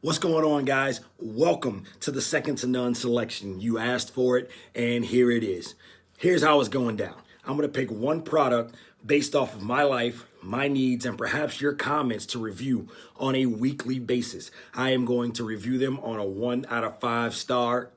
What's going on, guys? Welcome to the second to none selection. You asked for it, and here it is. Here's how it's going down. I'm going to pick one product based off of my life, my needs, and perhaps your comments to review on a weekly basis. I am going to review them on a 1 out of 5 star.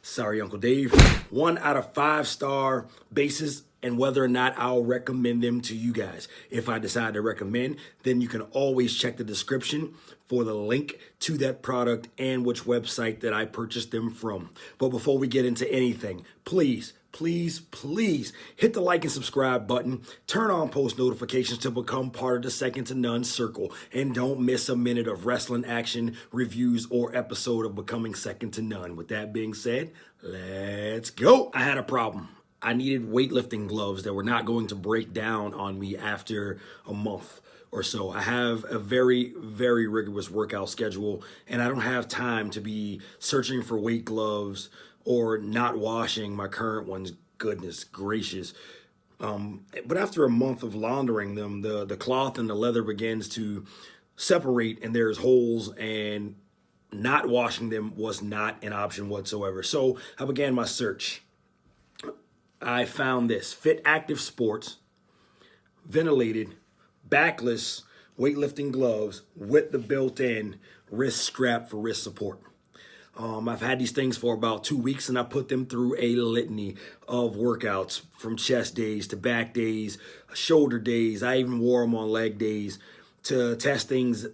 Sorry, Uncle Dave. 1 out of 5 star basis, and whether or not I'll recommend them to you guys. If I decide to recommend, then you can always check the description for the link to that product and which website that I purchased them from. But before we get into anything, please hit the like and subscribe button, turn on post notifications to become part of the second to none circle, and don't miss a minute of wrestling action, reviews, or episode of Becoming Second to None. With that being said, let's go. I had a problem. I needed weightlifting gloves that were not going to break down on me after a month or so. I have a very rigorous workout schedule, and I don't have time to be searching for weight gloves or not washing my current ones. Goodness gracious. But after a month of laundering them, the cloth and the leather begins to separate, and there's holes, and not washing them was not an option whatsoever. So I began my search. I found this Fit Active Sports ventilated backless weightlifting gloves with the built-in wrist strap for wrist support. I've had these things for about 2 weeks, and I put them through a litany of workouts, from chest days to back days, shoulder days. I even wore them on leg days to test things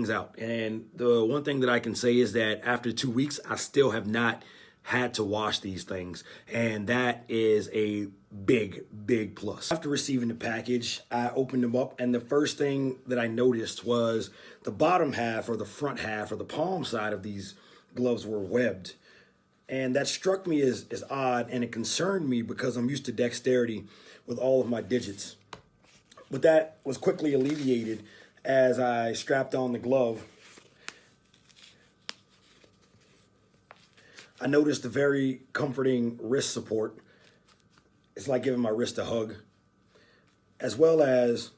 out. And the one thing that I can say is that after 2 weeks, I still have not had to wash these things, and that is a big plus. After receiving the package, I opened them up, and the first thing that I noticed was the bottom half, or the front half, or the palm side of these gloves were webbed. And that struck me as odd, and it concerned me because I'm used to dexterity with all of my digits. But that was quickly alleviated as I strapped on the glove. I noticed a very comforting wrist support. It's like giving my wrist a hug. As well as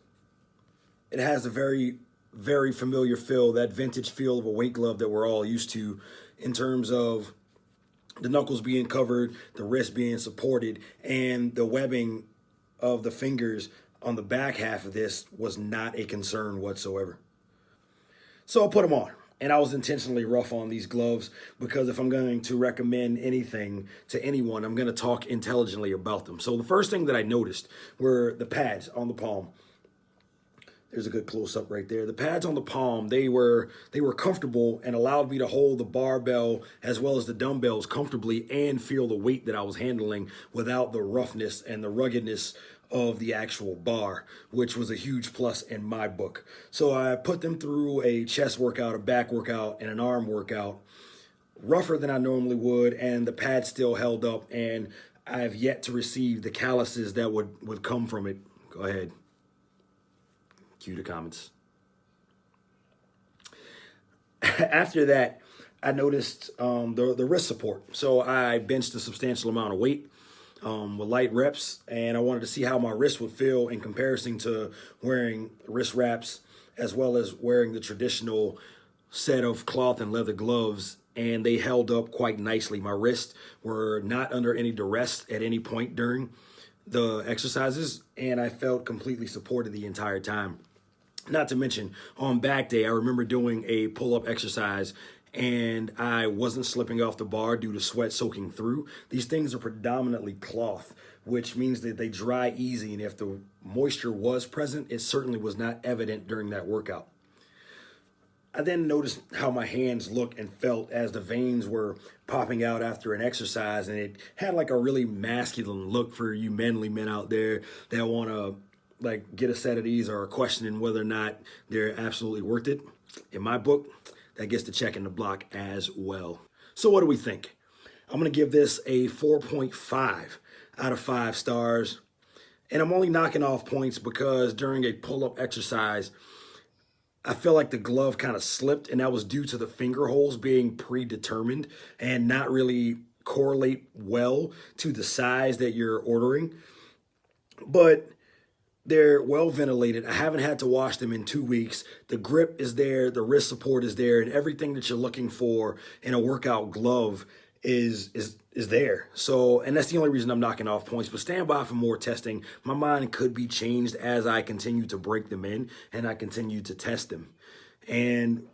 it has a very familiar feel, that vintage feel of a weight glove that we're all used to, in terms of the knuckles being covered, the wrist being supported, and the webbing of the fingers on the back half of this was not a concern whatsoever. So I put them on. And I was intentionally rough on these gloves because if I'm going to recommend anything to anyone, I'm going to talk intelligently about them. So the first thing that I noticed were the pads on the palm. There's a good close-up right there. The pads on the palm, they were comfortable and allowed me to hold the barbell as well as the dumbbells comfortably and feel the weight that I was handling without the roughness and the ruggedness of the actual bar, which was a huge plus in my book. So I put them through a chest workout, a back workout, and an arm workout, rougher than I normally would, and the pads still held up, and I have yet to receive the calluses that would come from it. Go ahead. Cue the comments. After that, I noticed the wrist support. So I benched a substantial amount of weight with light reps, and I wanted to see how my wrist would feel in comparison to wearing wrist wraps as well as wearing the traditional set of cloth and leather gloves, and they held up quite nicely. My wrists were not under any duress at any point during the exercises, and I felt completely supported the entire time. Not to mention, on back day, I remember doing a pull-up exercise, and I wasn't slipping off the bar due to sweat soaking through. These things are predominantly cloth, which means that they dry easy, and if the moisture was present, it certainly was not evident during that workout. I then noticed how my hands looked and felt as the veins were popping out after an exercise, and it had like a really masculine look for you manly men out there that want to get a set of these or are questioning whether or not they're absolutely worth it. In my book, that gets the check in the block as well. So what do we think? I'm going to give this a 4.5 out of 5 stars. And I'm only knocking off points because during a pull-up exercise, I feel like the glove kind of slipped, and that was due to the finger holes being predetermined and not really correlate well to the size that you're ordering. But They're well ventilated. I haven't had to wash them in 2 weeks. The grip is there, the wrist support is there, and everything that you're looking for in a workout glove is there. So, and that's the only reason I'm knocking off points. But stand by for more testing. My mind could be changed as I continue to break them in and I continue to test them. And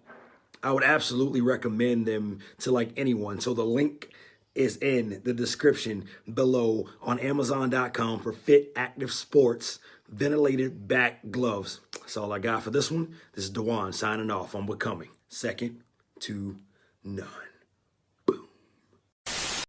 I would absolutely recommend them to like anyone. So the link is in the description below on Amazon.com for Fit Active Sports ventilated back gloves. That's all I got for this one. This is Dewan signing off on Becoming Second to None.